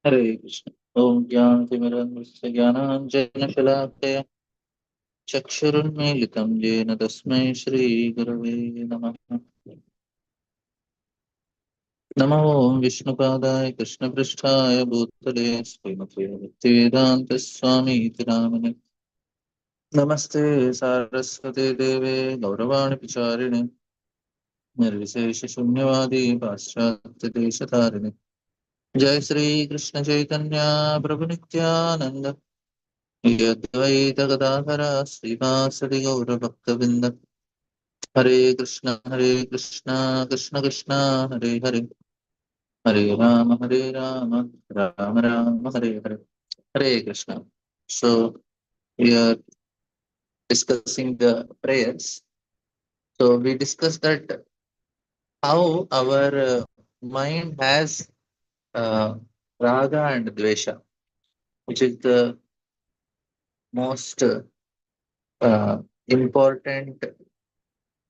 हरे कृष्ण। ओम ज्ञानतिमिरन्धस्य ज्ञानाञ्जनशलाकया चक्षुरुन्मीलितं येन तस्मै श्रीगुरवे नमः। नमो विष्णुपादाय कृष्णपृष्ठाय भूतले श्रीमते भक्तिवेदान्तस्वामीति नामिने। नमस्ते सारस्वते देवे गौरवाणि प्रचारिणे निर्विशेषशून्यवादी पाश्चात्यदेशतारिणे। जय श्री कृष्ण चैतन्य प्रभु नित्यानंद यद्वैत गदाधर श्रीवासदि गौरभक्तवृंद। हरे कृष्ण कृष्ण कृष्ण हरे हरे, हरे राम राम राम हरे हरे। हरे Krishna. So we are discussing the prayers. So we discussed that how our mind has uh, raga and dvesha, which is the most important,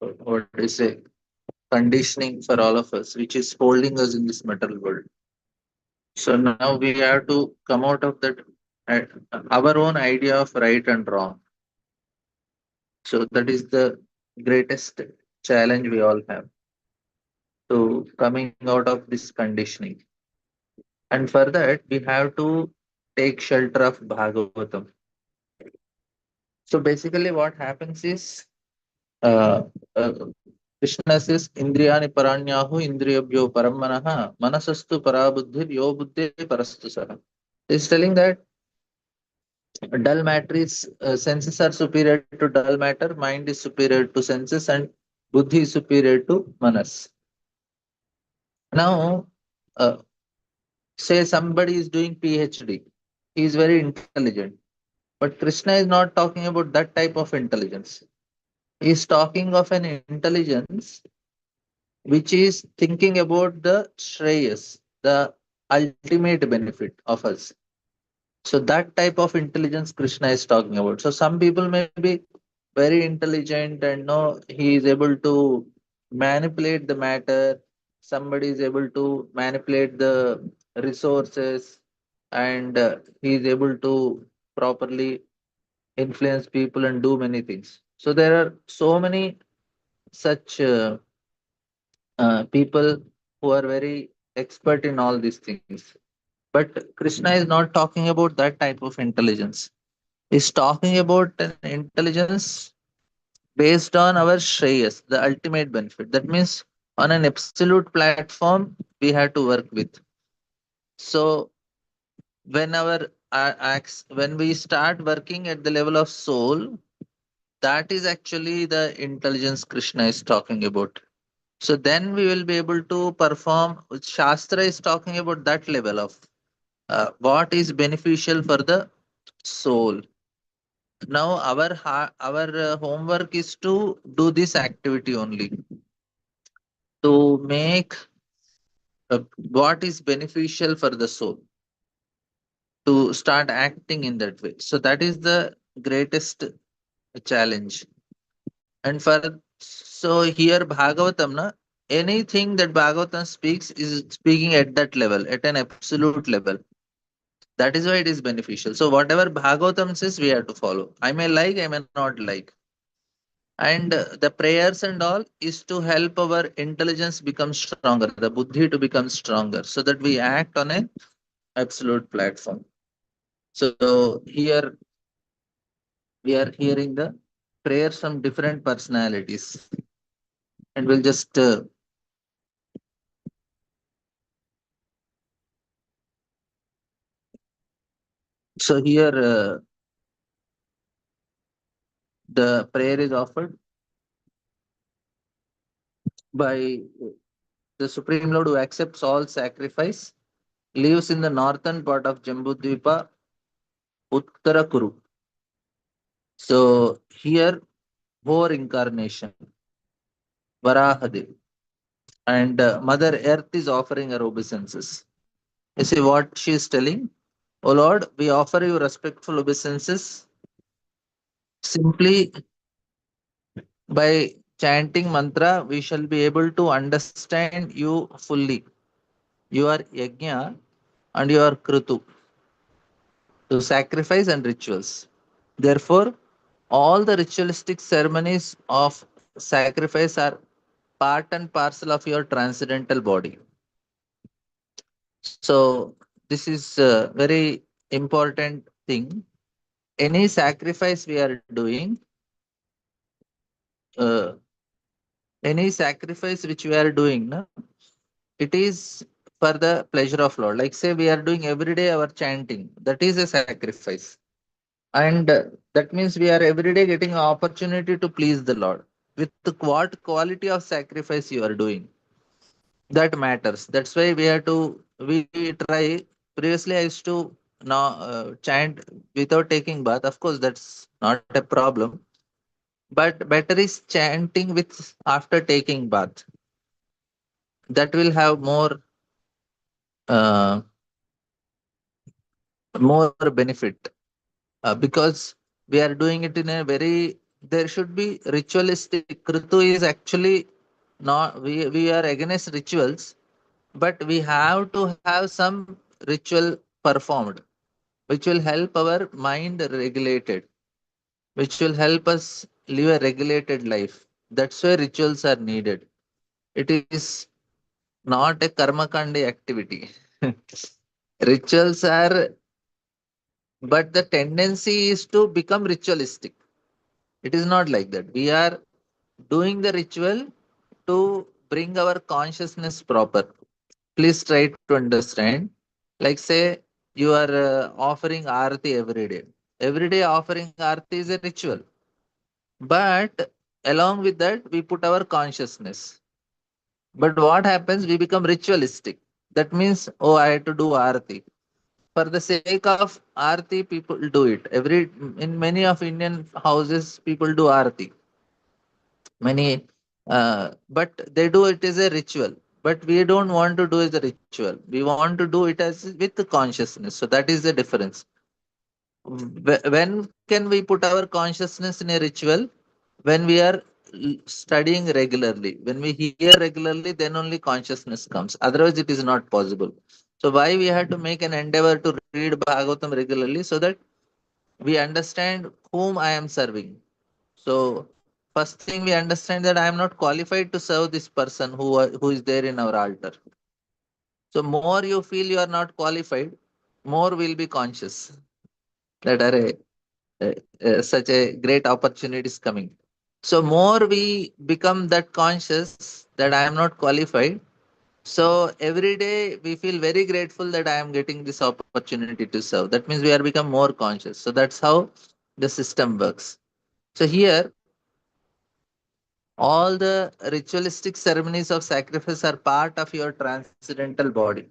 what is it, conditioning for all of us, which is holding us in this material world. So now we have to come out of that, uh, our own idea of right and wrong. So that is the greatest challenge we all have, to coming out of this conditioning. And for that, we have to take shelter of Bhagavatam. So basically, what happens is, uh, uh, Krishna says, Indriyani paranyahu indriyabhyo paramanaha manasastu parabuddhir yo buddhi parastu saha. Is telling that dull matter is, senses are superior to dull matter, mind is superior to senses, and buddhi is superior to manas. Now, uh, say somebody is doing PhD, he is very intelligent, but Krishna is not talking about that type of intelligence. He is talking of an intelligence which is thinking about the shreyas, the ultimate benefit of us. So that type of intelligence Krishna is talking about. So some people may be very intelligent and know he is able to manipulate the matter. Somebody is able to manipulate the resources, and he is able to properly influence people and do many things. So there are so many such people who are very expert in all these things. But Krishna is not talking about that type of intelligence. He's talking about an intelligence based on our shreyas, the ultimate benefit. That means on an absolute platform, we have to work with. So when our acts, when we start working at the level of soul, that is actually the intelligence Krishna is talking about. So then we will be able to perform. Shastra is talking about that level of what is beneficial for the soul. Now our homework is to do this activity only, to make what is beneficial for the soul, to start acting in that way. So that is the greatest challenge. And for, so here Bhagavatam, na, anything that Bhagavatam speaks is speaking at that level, at an absolute level. That is why it is beneficial. So whatever Bhagavatam says, we have to follow. I may like, I may not like. And the prayers and all is to help our intelligence become stronger, the buddhi to become stronger, so that we act on a absolute platform. So here we are hearing the prayers from different personalities, and we'll just so here the prayer is offered by the Supreme Lord, who accepts all sacrifice, lives in the northern part of Jambudvipa, Uttara Kuru. So here, four incarnation, Varahadev, and Mother Earth is offering her obeisances. You see what she is telling? O Lord, we offer you respectful obeisances simply by chanting mantra. We shall be able to understand you fully. You are Yajna, and your Kritu, to sacrifice and rituals. Therefore, all the ritualistic ceremonies of sacrifice are part and parcel of your transcendental body. So, this is a very important thing. Any sacrifice we are doing, uh, any sacrifice which we are doing, no, it is for the pleasure of Lord. Like say we are doing every day our chanting, that is a sacrifice. And that means we are every day getting an opportunity to please the Lord. With what quality of sacrifice you are doing, that matters. That's why we have to we try. Previously, I used to now chant without taking bath. Of course, that's not a problem. But better is chanting with after taking bath. That will have uh, more benefit, because we are doing it in a very, there should be ritualistic. Kritu is actually not, we are against rituals, but we have to have some ritual performed, which will help our mind regulated, which will help us live a regulated life. That's why rituals are needed. It is not a karma kandi activity. Rituals are, but the tendency is to become ritualistic. It is not like that. We are doing the ritual to bring our consciousness proper. Please try to understand. Like say you are offering arati every day. Every day offering arati is a ritual. But along with that, we put our consciousness. But what happens? We become ritualistic. That means, oh, I have to do arati. For the sake of arati, people do it. In many of Indian houses, people do arati. Many, but they do it as a ritual. But we don't want to do as a ritual. We want to do it as with the consciousness. So that is the difference. When can we put our consciousness in a ritual? When we are studying regularly. When we hear regularly, then only consciousness comes. Otherwise, it is not possible. So why we have to make an endeavor to read Bhagavatam regularly, so that we understand whom I am serving. So first thing, we understand that I am not qualified to serve this person who is there in our altar. So more you feel you are not qualified, more will be conscious that such a great opportunity is coming. So more we become that conscious that I am not qualified. So every day we feel very grateful that I am getting this opportunity to serve. That means we are become more conscious. So that's how the system works. So here, all the ritualistic ceremonies of sacrifice are part of your transcendental body.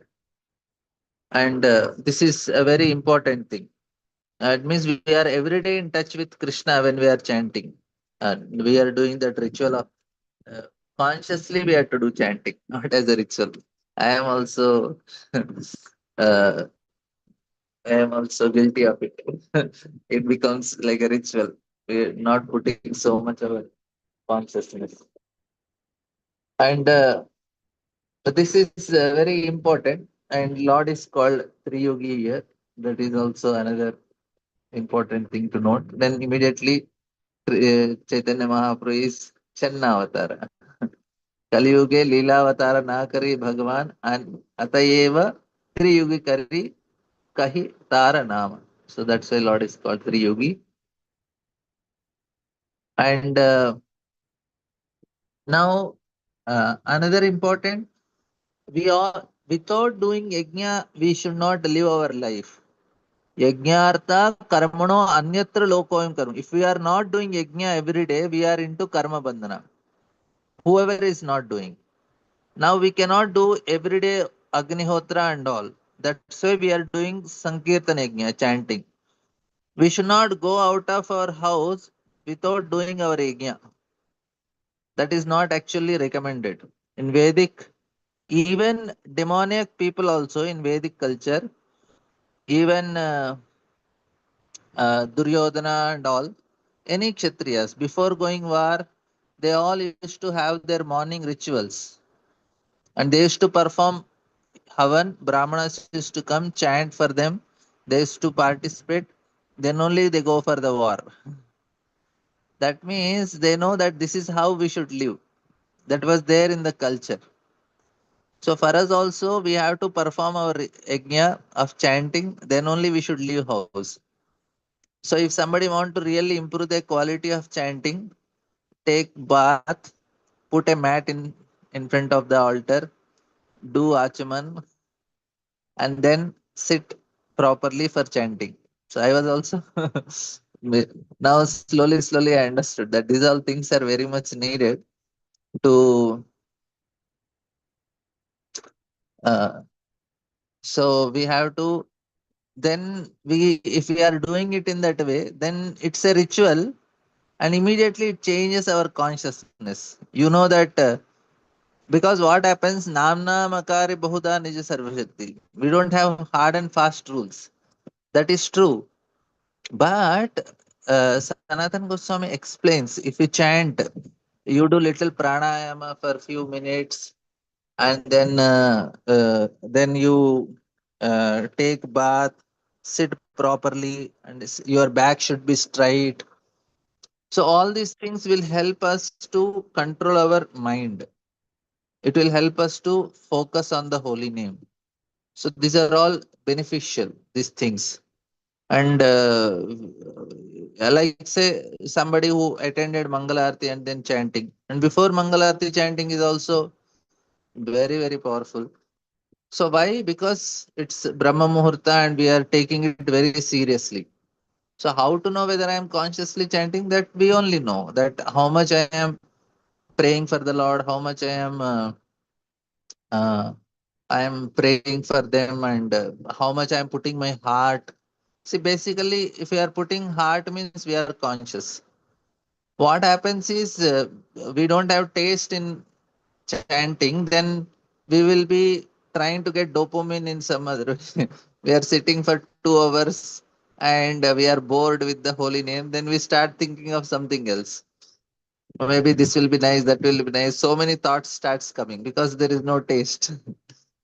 And this is a very important thing. It means we are every day in touch with Krishna when we are chanting. We are doing that ritual of, uh, consciously we have to do chanting, not as a ritual. I am also uh, I am also guilty of it. It becomes like a ritual. We're not putting so much of a consciousness. And this is very important. And Lord is called Triyogi here. That is also another important thing to note. Then immediately Chaitanya Mahaprabhu is Channavatara. Kaliyuge Leelavatara Nakari Bhagavan and Atayeva Triyugi Kari Kahi Tara Nama. So that's why Lord is called Triyogi. And now another important, we are without doing yajna, we should not live our life. Yajnartha karmano anyatra lokoyam karma. If we are not doing yajna every day, we are into karma bandhana. Whoever is not doing. Now we cannot do every day Agnihotra and all. That's why we are doing Sankirtan Yajna, chanting. We should not go out of our house without doing our yajna. That is not actually recommended. In Vedic, even demoniac people also in Vedic culture, even Duryodhana and all, any Kshatriyas, before going war, they all used to have their morning rituals and they used to perform Havan, Brahmanas used to come chant for them. They used to participate. Then only they go for the war. That means they know that this is how we should live. That was there in the culture. So for us also, we have to perform our yajna of chanting. Then only we should leave house. So if somebody want to really improve their quality of chanting, take bath, put a mat in front of the altar, do achaman, and then sit properly for chanting. So I was also now slowly I understood that these all things are very much needed to. Uh, so we have to, then we, if we are doing it in that way, then it's a ritual, and immediately it changes our consciousness. You know that because what happens, namna makari bahuda nija sarvashakti. We don't have hard and fast rules. That is true. But Sanatan Goswami explains, if you chant, you do little pranayama for a few minutes, and then you take bath, sit properly, and your back should be straight. So all these things will help us to control our mind. It will help us to focus on the holy name. So these are all beneficial, these things. And like say somebody who attended Mangalarti and then chanting. And before Mangalarti, chanting is also very powerful. So why? Because it's Brahma Muhurta and we are taking it very seriously. So how to know whether I am consciously chanting? That we only know that how much I am praying for the Lord, how much uh, I am praying for them, and how much I am putting my heart. See, basically, if we are putting heart means we are conscious. What happens is we don't have taste in chanting, then we will be trying to get dopamine in some other. We are sitting for 2 hours and we are bored with the holy name. Then we start thinking of something else. Or maybe this will be nice, that will be nice. So many thoughts starts coming because there is no taste.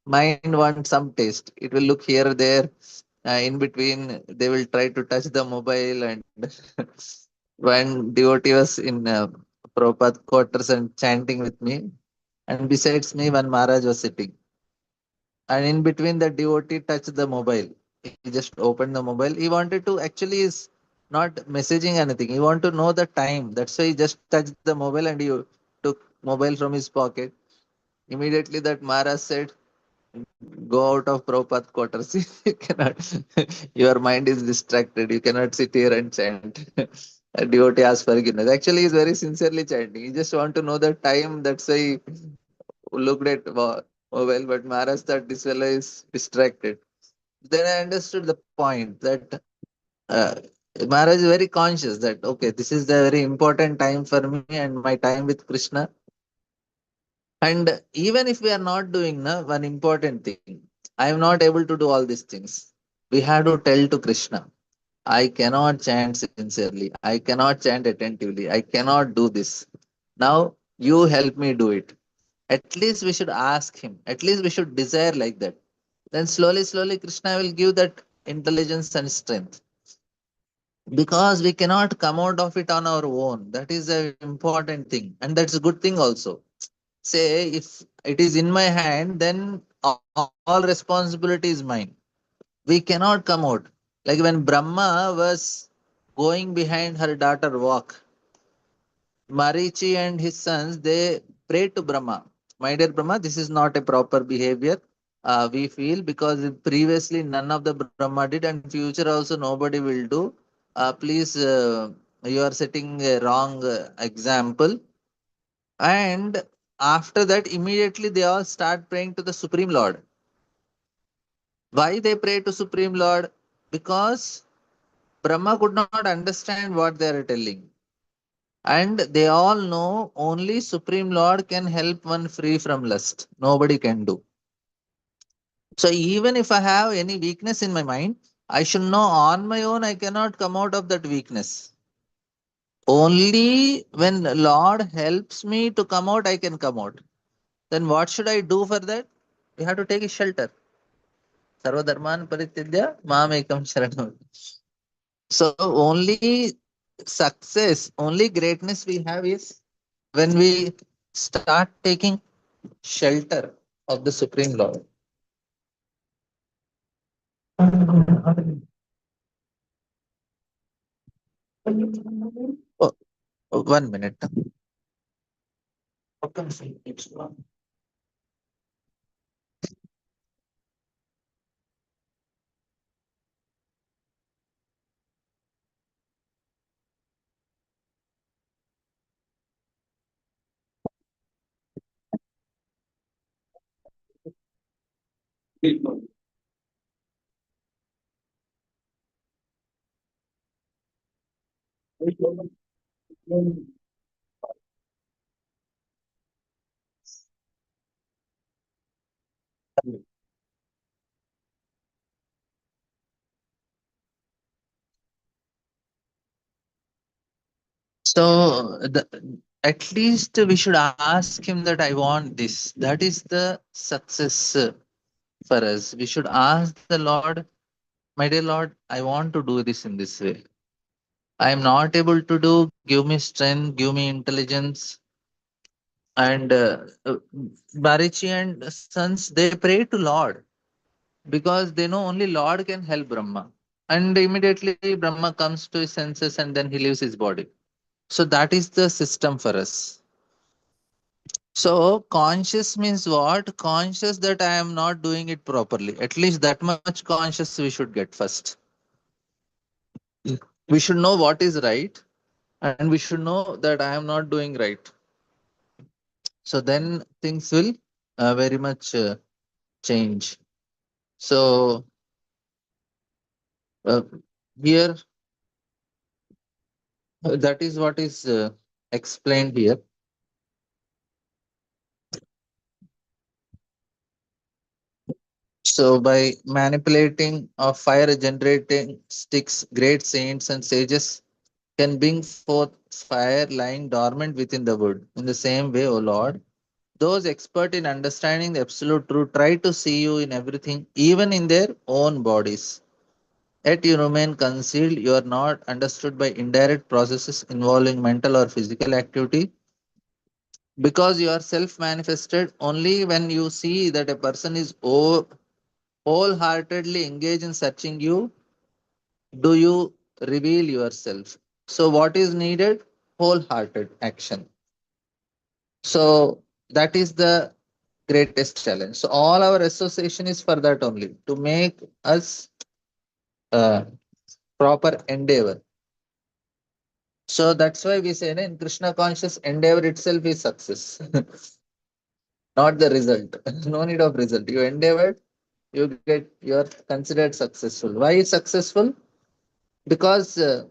Mind wants some taste. It will look here, there, in between. They will try to touch the mobile. And when devotee was in Prabhupada quarters and chanting with me, and besides me, one Maharaj was sitting. And in between, the devotee touched the mobile. He just opened the mobile. He wanted to actually is not messaging anything. He want to know the time. That's why he just touched the mobile and he took mobile from his pocket. Immediately, that Maharaj said, "Go out of Prabhupada quarters. You cannot. Your mind is distracted. You cannot sit here and chant." A devotee asked forgiveness. Actually, he's very sincerely chanting. He just want to know the time. That's why he looked at mobile. But Maharaj thought this fellow is distracted. Then I understood the point that uh, Maharaj is very conscious that okay, this is the very important time for me and my time with Krishna. And even if we are not doing one important thing, I am not able to do all these things. We have to tell to Krishna, I cannot chant sincerely. I cannot chant attentively. I cannot do this. Now you help me do it. At least we should ask him. At least we should desire like that. Then slowly, Krishna will give that intelligence and strength. Because we cannot come out of it on our own. That is an important thing. And that's a good thing also. Say, if it is in my hand, then all responsibility is mine. We cannot come out. Like when Brahma was going behind her daughter walk, Marichi and his sons, they prayed to Brahma. My dear Brahma, this is not a proper behavior. We feel because previously none of the Brahma did, and future also nobody will do. Please, you are setting a wrong example. And after that, immediately they all start praying to the Supreme Lord. Why they pray to Supreme Lord? Because Brahma could not understand what they are telling. And they all know only Supreme Lord can help one free from lust. Nobody can do. So even if I have any weakness in my mind, I should know on my own I cannot come out of that weakness. Only when Lord helps me to come out, I can come out. Then what should I do for that? We have to take a shelter. Sarvadharman paritidya mamekam sharanam. So only success, only greatness we have is when we start taking shelter of the Supreme Lord. Oh, oh, 1 minute. How come it's wrong? So at least we should ask him that I want this. That is the success for us. We should ask the Lord, my dear Lord, I want to do this in this way. I am not able to do. Give me strength, give me intelligence. And Barichi and sons, they pray to Lord because they know only Lord can help Brahma. And immediately Brahma comes to his senses and then he leaves his body. So that is the system for us. So conscious means what? Conscious that I am not doing it properly. At least that much conscious we should get first. We should know what is right and we should know that I am not doing right. So then things will very much change. So uh, here that is what is explained here. So by manipulating or fire generating sticks, great saints and sages can bring forth fire lying dormant within the wood. In the same way, O Lord, those expert in understanding the absolute truth try to see you in everything, even in their own bodies. Yet you remain concealed, you are not understood by indirect processes involving mental or physical activity because you are self manifested only when you see that a person is wholeheartedly engaged in searching you, do you reveal yourself. So, what is needed? Wholehearted action. So, that is the greatest challenge. So, all our association is for that only to make us uh, proper endeavor. So, that's why we say in Krishna conscious endeavor itself is success, not the result. No need of result. You endeavored, you are considered successful. Why successful? Because uh,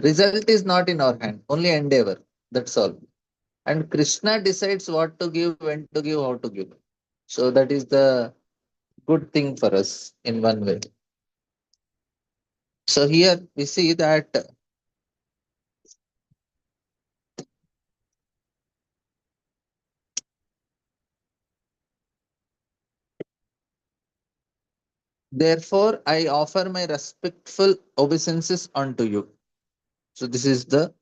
result is not in our hand, only endeavor. That's all. And Krishna decides what to give, when to give, how to give. So that is the good thing for us in one way. So here we see that therefore I offer my respectful obeisances unto you. So this is the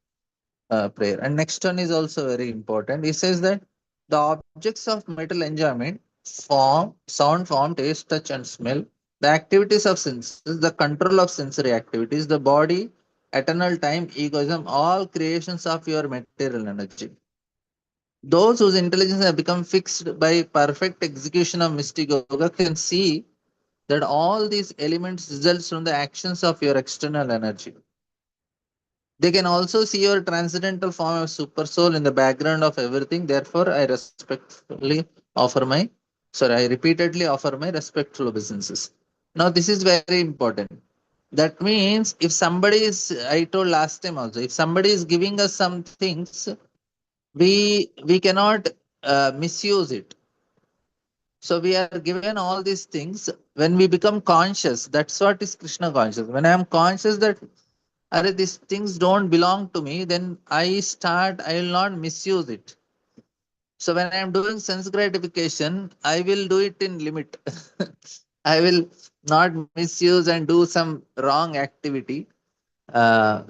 prayer. And next one is also very important. He says that the objects of material enjoyment, form, sound, form, taste, touch, and smell, the activities of senses, the control of sensory activities, the body, eternal time, egoism, all creations of your material energy. Those whose intelligence have become fixed by perfect execution of mystic yoga can see that all these elements results from the actions of your external energy. They can also see your transcendental form of super soul in the background of everything. Therefore, I respectfully offer my, sorry, I repeatedly offer my respectful obeisances. Now, this is very important. That means if somebody is, I told last time also, if somebody is giving us some things, we cannot misuse it. So we are given all these things when we become conscious. That's what is Krishna conscious. When I am conscious that are these things don't belong to me, then I will not misuse it. So when I am doing sense gratification, I will do it in limit. I will not misuse and do some wrong activity. Uh,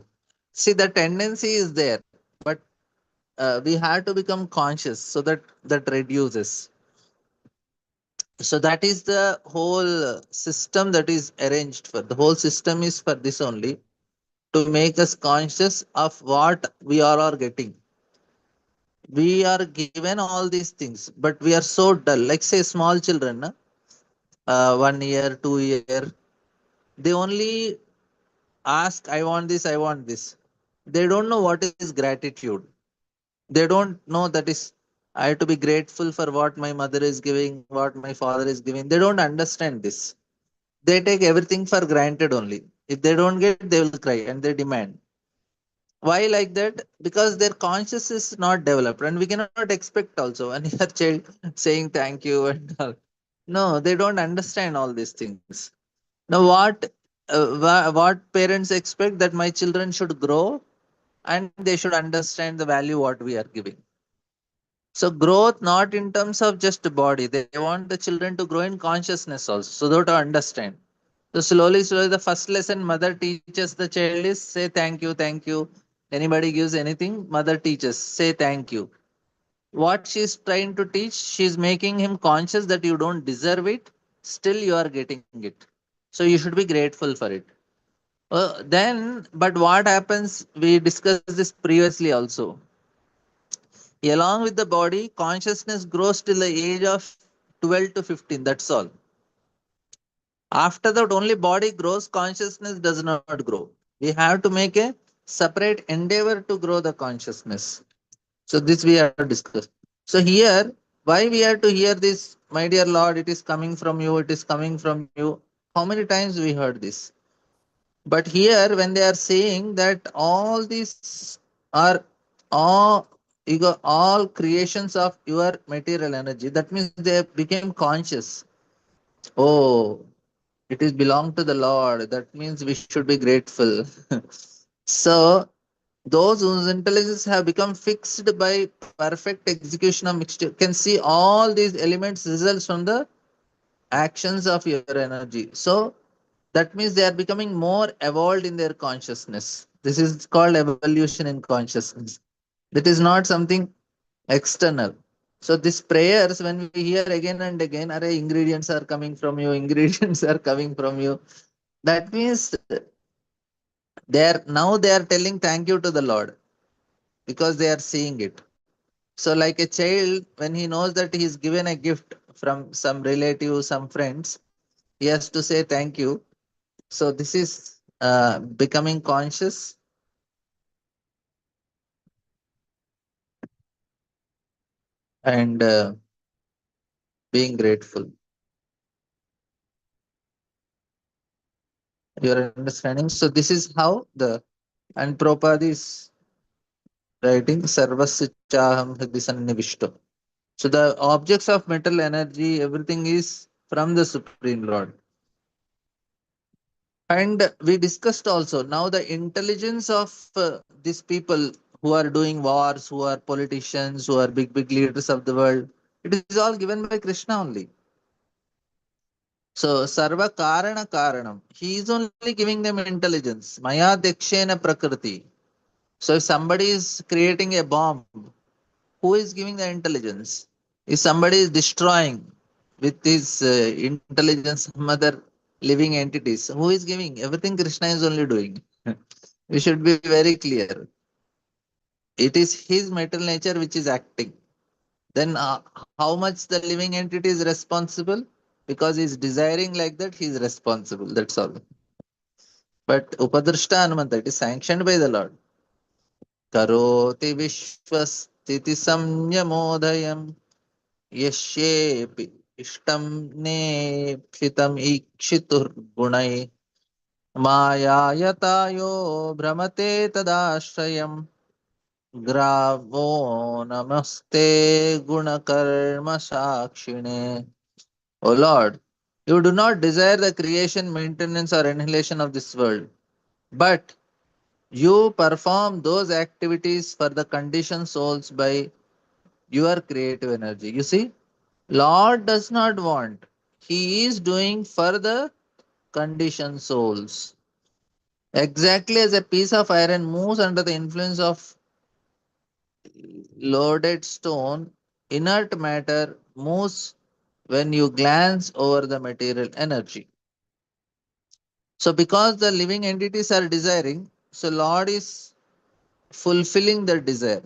See, the tendency is there, but we have to become conscious so that that reduces. So that is the whole system that is arranged for. The whole system is for this only, to make us conscious of what we all are getting. We are given all these things, but we are so dull. Like say small children, na? 1 year, 2 year, they only ask, I want this, I want this. They don't know what is gratitude. They don't know that is I have to be grateful for what my mother is giving, what my father is giving. They don't understand this. They take everything for granted only. If they don't get, they will cry and they demand. Why like that? Because their conscious is not developed, and we cannot expect also when your child saying thank you and all. No, they don't understand all these things. Now, what parents expect, that my children should grow and they should understand the value what we are giving. So growth not in terms of just body. They want the children to grow in consciousness also, so they to understand. So slowly, slowly, the first lesson mother teaches the child is say thank you, thank you. Anybody gives anything, mother teaches say thank you. What she's trying to teach, she's making him conscious that you don't deserve it, still you are getting it. So you should be grateful for it. But what happens? We discussed this previously also. Along with the body, consciousness grows till the age of 12 to 15. That's all. After that, only body grows, consciousness does not grow. We have to make a separate endeavor to grow the consciousness. So, this we have discussed. So, here, why we have to hear this, my dear Lord, it is coming from you, it is coming from you. How many times we heard this? But here, when they are saying that all these are all all creations of your material energy, that means they became conscious. Oh, it is belong to the Lord. That means we should be grateful. So those whose intelligence have become fixed by perfect execution of mixture can see all these elements results from the actions of your energy. So that means they are becoming more evolved in their consciousness. This is called evolution in consciousness. That is not something external. So these prayers, when we hear again and again, are ingredients are coming from you, ingredients are coming from you. That means they are telling thank you to the Lord because they are seeing it. So like a child, when he knows that he is given a gift from some relative, some friends, he has to say thank you. So this is becoming conscious and being grateful. Your understanding. So this is how the and Prabhupada is writing Sarvasya Chaham Hridhi Sannivishto. So the objects of mental energy, everything is from the Supreme Lord. And we discussed also now the intelligence of these people who are doing wars, who are politicians, who are big, big leaders of the world. It is all given by Krishna only. So Sarva Karana Karanam. He is only giving them intelligence. Maya Dekshena Prakriti. So if somebody is creating a bomb, who is giving the intelligence? If somebody is destroying with his intelligence some other living entities, who is giving? Everything Krishna is only doing. We should be very clear. It is his mental nature which is acting. Then how much the living entity is responsible? Because he is desiring like that, he is responsible. That's all. But Upadrashta Anumanta, it is sanctioned by the Lord. Karoti Vishwastiti Samyamodayam Yashepi Ishtam Nephitam Ikshitur Gunai Mayayatayo Brahmate Tadashrayam Gravo Namaste Gunakarma Sakshine. O Lord, you do not desire the creation, maintenance, or annihilation of this world, but you perform those activities for the conditioned souls by your creative energy. You see, Lord does not want. He is doing for the conditioned souls. Exactly as a piece of iron moves under the influence of loaded stone, inert matter moves when you glance over the material energy. So, because the living entities are desiring, so Lord is fulfilling their desire.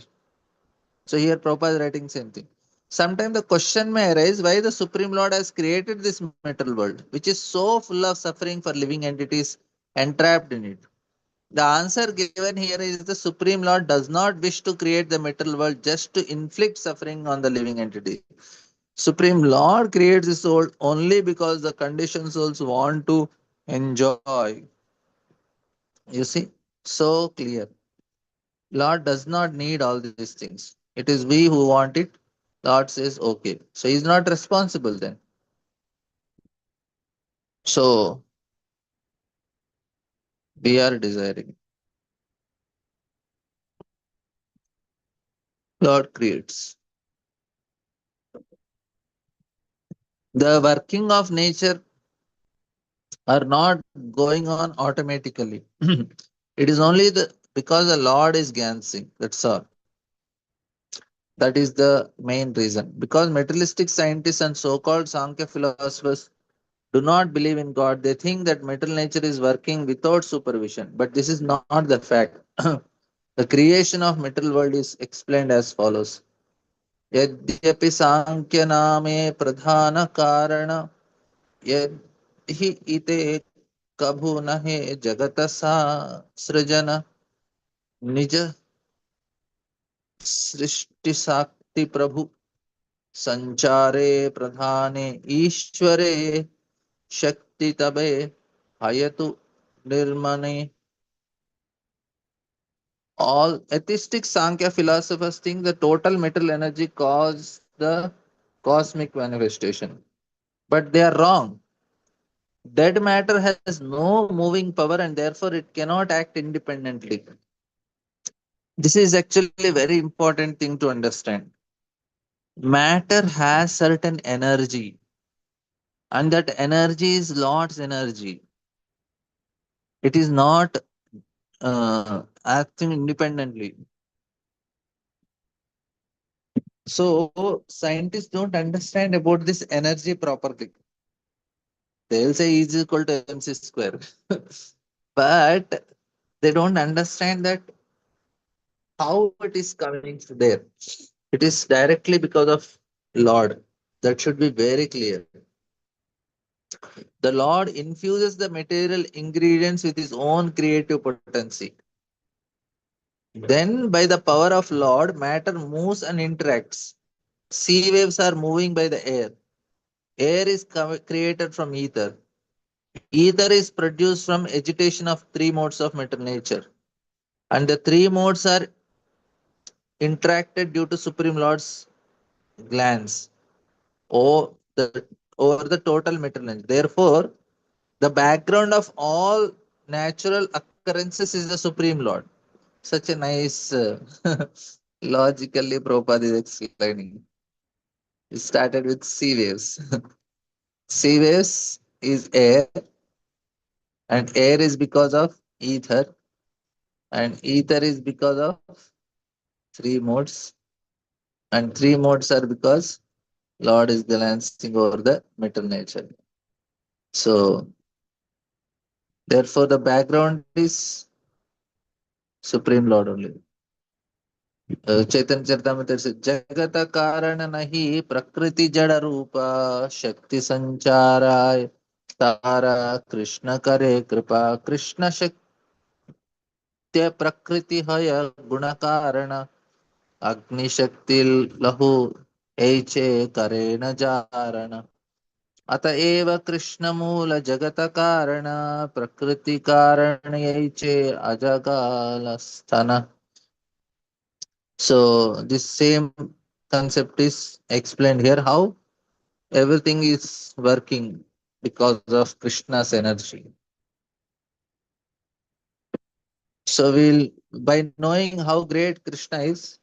So, here Prabhupada is writing same thing. Sometimes the question may arise why the Supreme Lord has created this metal world, which is so full of suffering for living entities entrapped in it. The answer given here is the Supreme Lord does not wish to create the metal world just to inflict suffering on the living entity. Supreme Lord creates this world only because the conditioned souls want to enjoy. You see, so clear. Lord does not need all these things. It is we who want it. Lord says, okay. So he's not responsible then. So we are desiring. Lord creates. The working of nature are not going on automatically. It is only the because the Lord is gancing. That's all. That is the main reason. Because materialistic scientists and so-called Sankhya philosophers do not believe in God. They think that material nature is working without supervision. But this is not the fact. The creation of material world is explained as follows. यद्यपि सांख्य नामे प्रधान कारण यदि इते कभु नहे जगत सा सृजन निज सृष्टि साक्ति प्रभु संचारे प्रधाने ईश्वरे शक्ति तबे हयतु निर्मणे. All atheistic Sankhya philosophers think the total material energy causes the cosmic manifestation. But they are wrong. Dead matter has no moving power and therefore it cannot act independently. This is actually a very important thing to understand. Matter has certain energy, and that energy is Lord's energy. It is not acting independently. So scientists don't understand about this energy properly. They'll say E is equal to mc square, but they don't understand that how it is coming there. It is directly because of Lord. That should be very clear. The Lord infuses the material ingredients with his own creative potency. Then, by the power of Lord, matter moves and interacts. Sea waves are moving by the air. Air is created from ether. Ether is produced from agitation of three modes of matter nature. And the three modes are interacted due to Supreme Lord's glance or over the total material energy. Therefore, the background of all natural occurrences is the Supreme Lord. Such a nice, logically Prabhupada is explaining. It started with sea waves. Sea waves is air, and air is because of ether, and ether is because of three modes, and three modes are because Lord is glancing over the matter nature. So, therefore, the background is Supreme Lord only. चैतन्य चरितमृत से जगत कारण नहीं प्रकृति जड़ रूप शक्ति संचाराय तारा कृष्ण करे कृपा कृष्ण शक्ति प्रकृति हय गुण कारण अग्निशक्ति लहु ऐचे करे न जारण अतएव कृष्ण मूल जगत कारण प्रकृति कारण ऐचे अजगाल स्थान. So this same concept is explained here how everything is working because of Krishna's energy. So we'll by knowing how great Krishna is,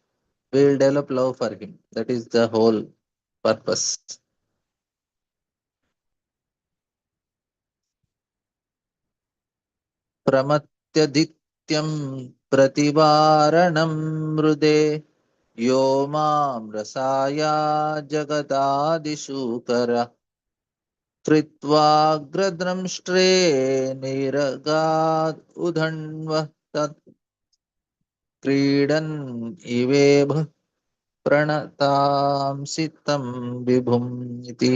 we will develop love for him. That is the whole purpose. प्रमत्यदित्यं प्रतिवारणं मृदे यो मां रसाया जगदादिशूकर कृत्वाग्रद्रंष्ट्रे निरगाद् उदन्वः तत् क्रीडन् इवेभ प्रणतांसि तं विभुम् इति.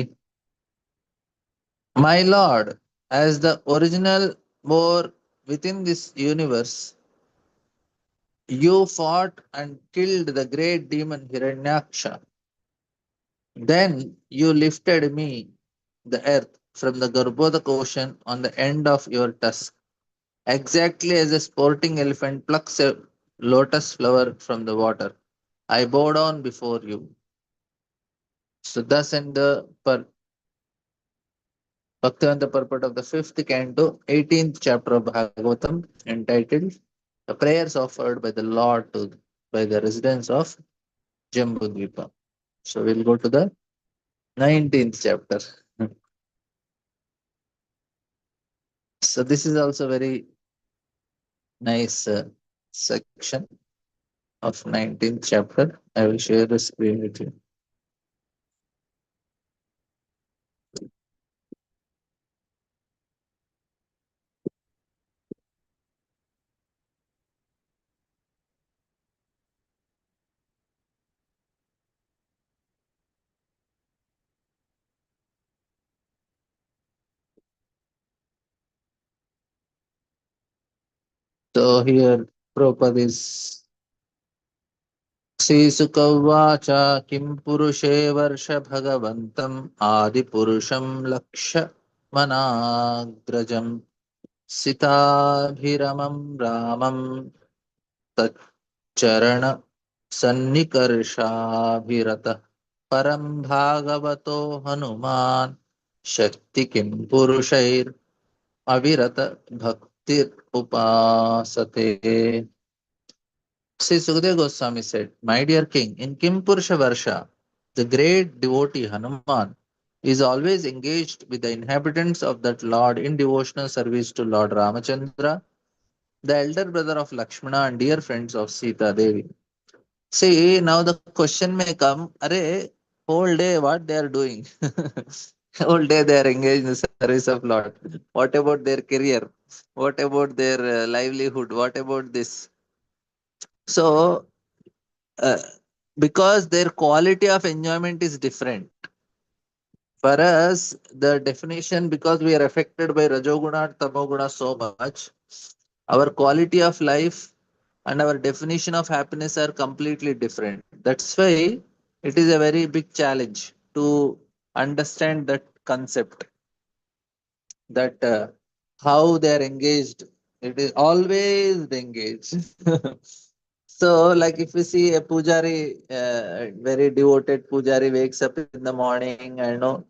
My Lord, as the original more within this universe, you fought and killed the great demon Hiranyaksha. Then you lifted me, the earth, from the Garbhodak ocean on the end of your tusk, exactly as a sporting elephant plucks a lotus flower from the water. I bow down before you. So thus in the Bhaktivedanta purport of the fifth canto, 18th chapter of Bhagavatam, entitled The Prayers Offered by the Lord to by the residents of Jambudvipa. So we'll go to the 19th chapter. So this is also very nice section of 19th chapter. I will share the screen with you. So here Prabhupada is श्रीसुकवाच किं पुरुषे वर्ष भगवन्तम् आदिपुरुषं लक्ष्मणाग्रजम् सिताभिरमं रामं तच्चरण सन्निकर्षाभिरतः परं भागवतो हनुमान् शक्ति किं पुरुषैर् अविरत भक्तिर उपासते. Sri Sukadeva Goswami said, My dear king, in Kimpurusha Varsha, the great devotee Hanuman is always engaged with the inhabitants of that Lord in devotional service to Lord Ramachandra, the elder brother of Lakshmana and dear friends of Sita Devi. See, now the question may come, Are, whole day what they are doing? Whole day they are engaged in the service of Lord. What about their career? What about their livelihood? What about this? So, uh, because their quality of enjoyment is different. For us, the definition, because we are affected by Rajoguna and Tamoguna so much, our quality of life and our definition of happiness are completely different. That's why it is a very big challenge to understand that concept, that how they are engaged. It is always engaged. So, like if we see a pujari, very devoted pujari wakes up in the morning, and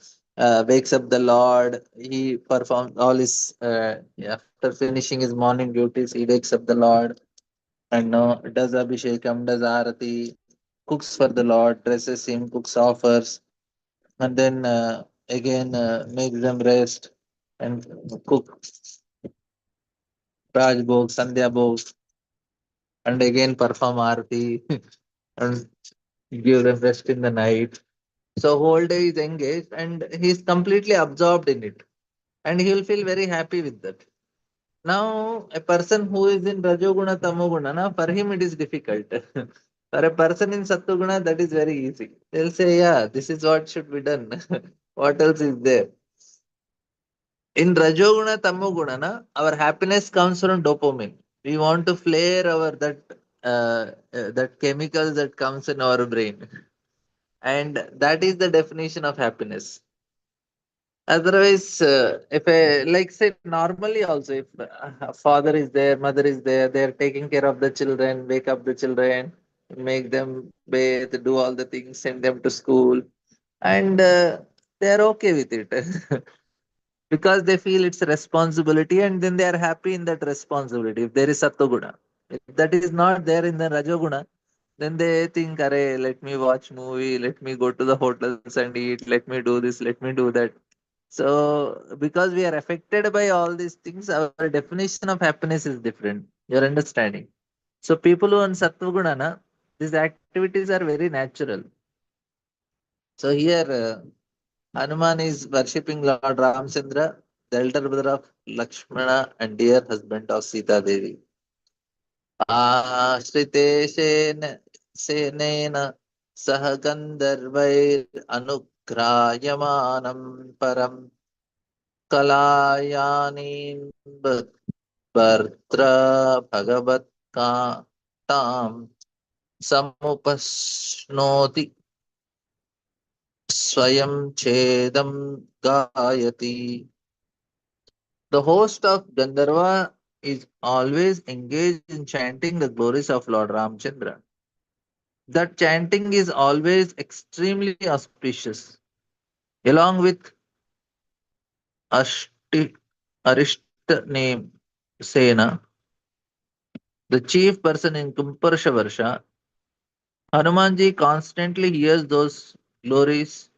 wakes up the Lord. He performs all his after finishing his morning duties. He wakes up the Lord and does abhishekam, does arati, cooks for the Lord, dresses him, cooks offers, and then again makes them rest and cook Raj Bhog, Sandhya Bhog, and again perform arati and give them rest in the night. So whole day is engaged and he's completely absorbed in it, and he will feel very happy with that. Now, a person who is in Rajoguna, Tamoguna, na, for him it is difficult. For a person in Sattuguna, that is very easy. They'll say, yeah, this is what should be done. What else is there? In Rajoguna, Tamoguna, na, our happiness comes from dopamine. We want to flare our that chemicals that comes in our brain, and that is the definition of happiness. Otherwise, if I like say normally also, if father is there, mother is there, they are taking care of the children, wake up the children, make them bathe, do all the things, send them to school, and they are okay with it because they feel it's a responsibility, and then they are happy in that responsibility. If there is sattoguna, if that is not there in the rajoguna, Then they think, Array, let me watch movie, let me go to the hotels and eat, let me do this, let me do that. So because we are affected by all these things, our definition of happiness is different. You're understanding. So people who are on Sattva Guna, these activities are very natural. So here Hanuman is worshipping Lord Ramchandra, the elder brother of Lakshmana and dear husband of Sita Devi. आश्रितेशेन सेनेन सह गन्धर्वैरनुग्रायमाणं परं कलायानीं भर्त्र भगवत्का तां समुपश्नोति स्वयं छेदं गायति. The host of Gandharva is always engaged in chanting the glories of Lord Ramchandra. That chanting is always extremely auspicious. Along with Ashti, Arishta name Sena, the chief person in Kumparsha Varsha, Hanumanji constantly hears those glories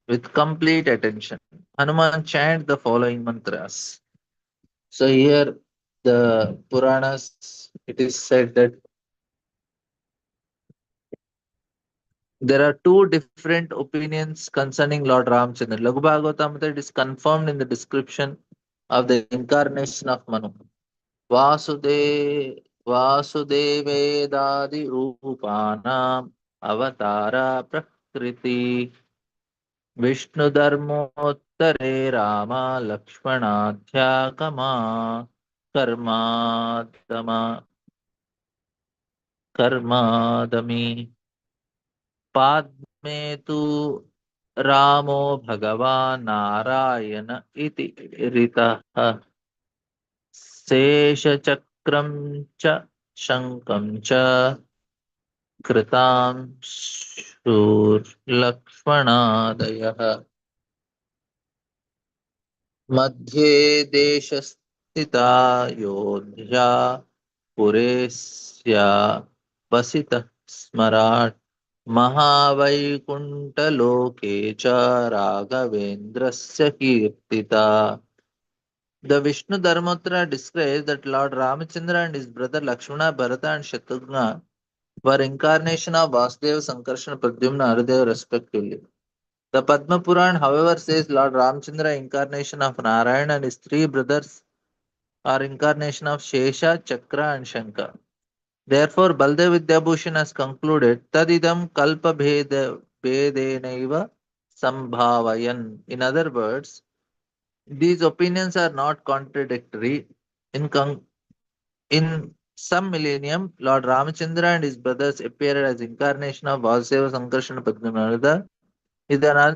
with complete attention. Hanuman chant the following mantras. So here the Puranas, it is said that there are two different opinions concerning Lord Ramchandra. Laghu Bhagavatam, it is confirmed in the description of the incarnation of Manu. वासुदेवेदादि रूपाणाम् अवतारा प्रकृति विष्णुधर्मोत्तरे रामा लक्ष्मणाध्याकमा कर्मादमा कर्मादमी पाद्मे तु रामो भगवान् नारायण इति ऋतः शेषचक्रं च शङ्खं च कृतां शूर्लक्ष्मणादयः मध्ये देशस्थिता योध्या पुरेस्या वसितः स्मराट् महावैकुण्ठलोके च राघवेन्द्रस्य कीर्तिता. The Vishnu Dharmatra describes that Lord Ramachandra and his brother Lakshmana, Bharata, and Shatrughna were incarnation of Vasudeva, Sankarsana, Pradyumna, Aradeva respectively. The Padma Puran, however, says Lord Ramchandra incarnation of Narayana and his three brothers are incarnation of Shesha, Chakra, and Shanka. Therefore, Baldev Vidyabhushan has concluded Tadidam Kalpa Bhedenaiva Sambhavayan. In other words, these opinions are not contradictory. In some millennium, Lord Ramachandra and his brothers appeared as incarnation of Vasudeva, Sankarsana, Padmanabha.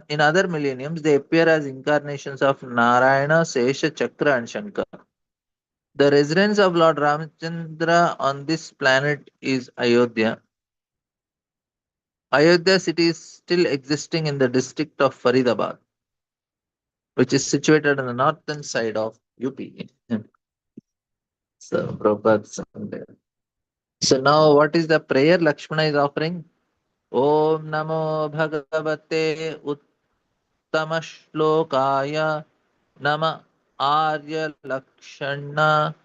In other millenniums, they appear as incarnations of Narayana, Sesha, Chakra, and Shankar. The residence of Lord Ramachandra on this planet is Ayodhya. Ayodhya city is still existing in the district of Faridabad, which is situated on the northern side of UP. So, Prabhupada Sunday. So now what is the prayer Lakshmana is offering? Om Namo Bhagavate Uttamashlokaya Nama Arya Lakshana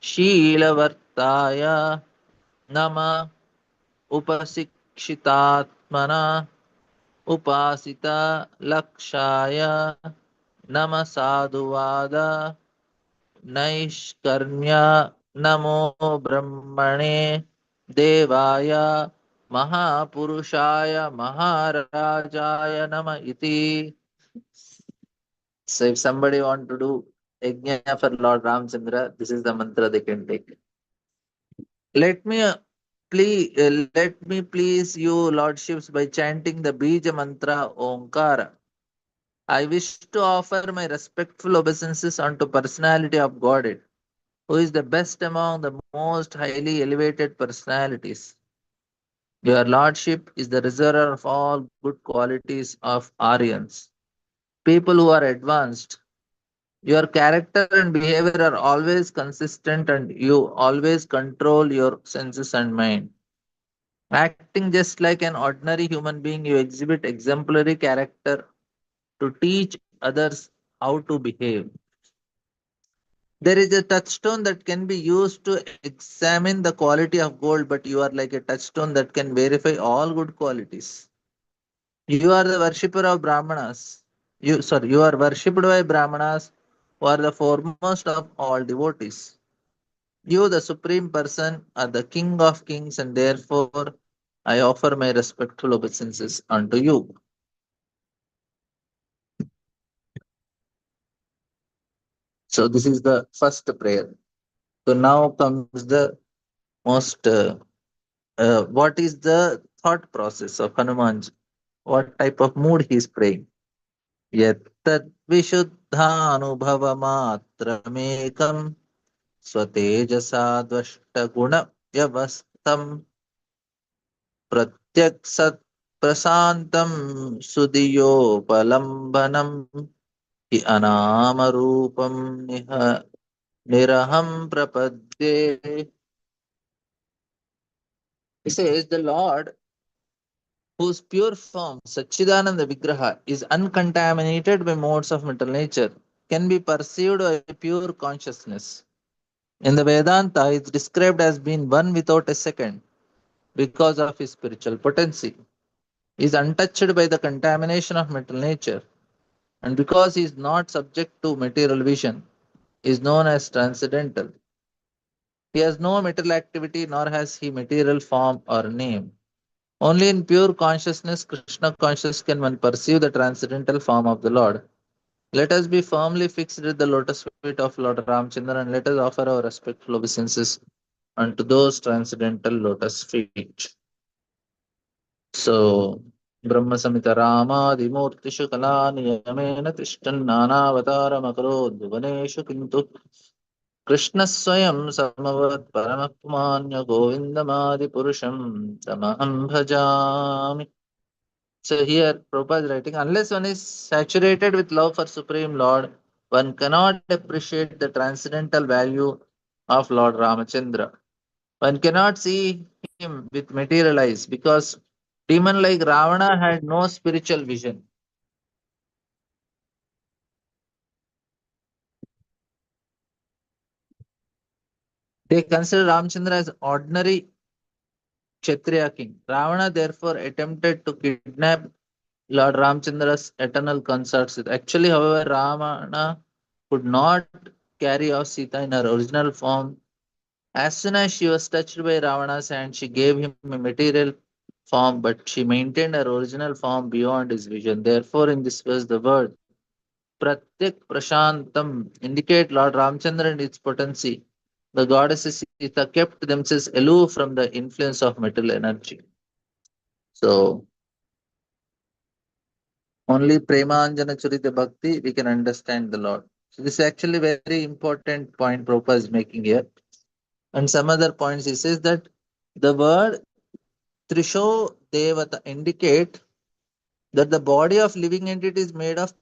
Sheelavartaya Nama Upasikshitatmana Upasita Lakshaya Nama Sadhuvada Naishkarmya Namo Brahmane Devaya Mahapurushaya Maharajaya Nama Iti. So if somebody want to do yajna for Lord Ramchandra, this is the mantra they can take. Let me let me please you lordships by chanting the Bija mantra Omkara. I wish to offer my respectful obeisances unto personality of Godhead, who is the best among the most highly elevated personalities. Your lordship is the reservoir of all good qualities of Aryans, people who are advanced. Your character and behavior are always consistent and you always control your senses and mind. Acting just like an ordinary human being, you exhibit exemplary character to teach others how to behave. There is a touchstone that can be used to examine the quality of gold, but you are like a touchstone that can verify all good qualities. You are the worshipper of Brahmanas. You are worshipped by Brahmanas who are the foremost of all devotees. You, the supreme person, are the king of kings, and therefore I offer my respectful obeisances unto you. So this is the first prayer. So now comes the most what is the thought process of Hanumanji? What type of mood he is praying? Yattat vishuddhanubhavamatrame स्वतेजसा द्वष्टगुणव्यवस्थम् प्रत्यक्सत् प्रशान्तं सुधियोपलम्बनम् हि अनामरूपं निह निरहं प्रपद्ये. He says the Lord, whose pure form, Satchidananda Vigraha, is uncontaminated by modes of mental nature, can be perceived by pure consciousness. In the Vedanta, he is described as being one without a second because of his spiritual potency. He is untouched by the contamination of mental nature, and because he is not subject to material vision, is known as transcendental. He has no material activity nor has he material form or name. Only in pure consciousness, Krishna consciousness, can one perceive the transcendental form of the Lord. Let us be firmly fixed with the lotus feet of Lord Ramchandra, and let us offer our respectful obeisances unto those transcendental lotus feet. So, Brahma Samhita Ramadimurtishu Kalani Tishtannanavatara Makarodhuvaneshu Kintu Krishna Swayam Samavat Paramakmanya Govindamadi Purusham Tamaham Bhajami. So here Prabhupada is writing, unless one is saturated with love for Supreme Lord, one cannot appreciate the transcendental value of Lord Ramachandra. One cannot see him with material eyes because demon like Ravana had no spiritual vision. They consider Ramchandra as ordinary Kshatriya king. Ravana therefore attempted to kidnap Lord Ramchandra's eternal consorts. Actually, however, Ravana could not carry off Sita in her original form. As soon as she was touched by Ravana's hand, she gave him a material form, but she maintained her original form beyond his vision. Therefore, in this verse, the word Pratyak Prashantam indicate Lord Ramchandra and its potency. The goddesses Sita kept themselves aloof from the influence of material energy. So, only Premanjana Churita Bhakti we can understand the Lord. So, this is actually very important point Prabhupada is making here. And some other points he says that the word Trisho Devata indicate that the body of living entity is made of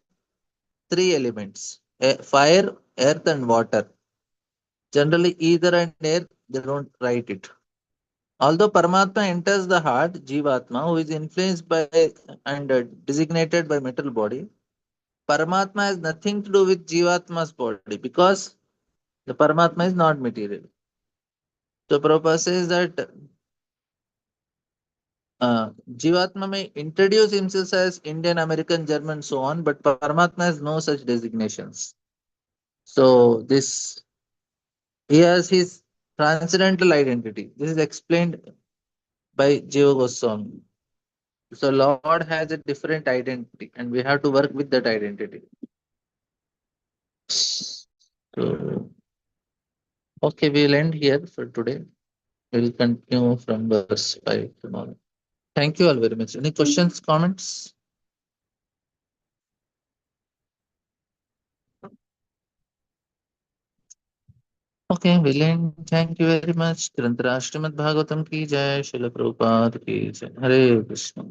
three elements: fire, earth, and water. Generally, either and air, they don't write it. Although Paramatma enters the heart, Jivatma, who is influenced by and designated by metal body, Paramatma has nothing to do with Jivatma's body because the Paramatma is not material. So Prabhupada says that Jivatma may introduce himself as Indian, American, German, so on, but Paramatma has no such designations. So this he has his transcendental identity. This is explained by Jiva Goswami. So Lord has a different identity, and we have to work with that identity. So okay, we'll end here for today. We'll continue from verse 5 tomorrow. Thank you all very much. Any questions, comments? Okay, we'll end. Thank you very much. Grantara Srimad Bhagavatam ki jai, Srila Prabhupada ki jai. Hare Krishna.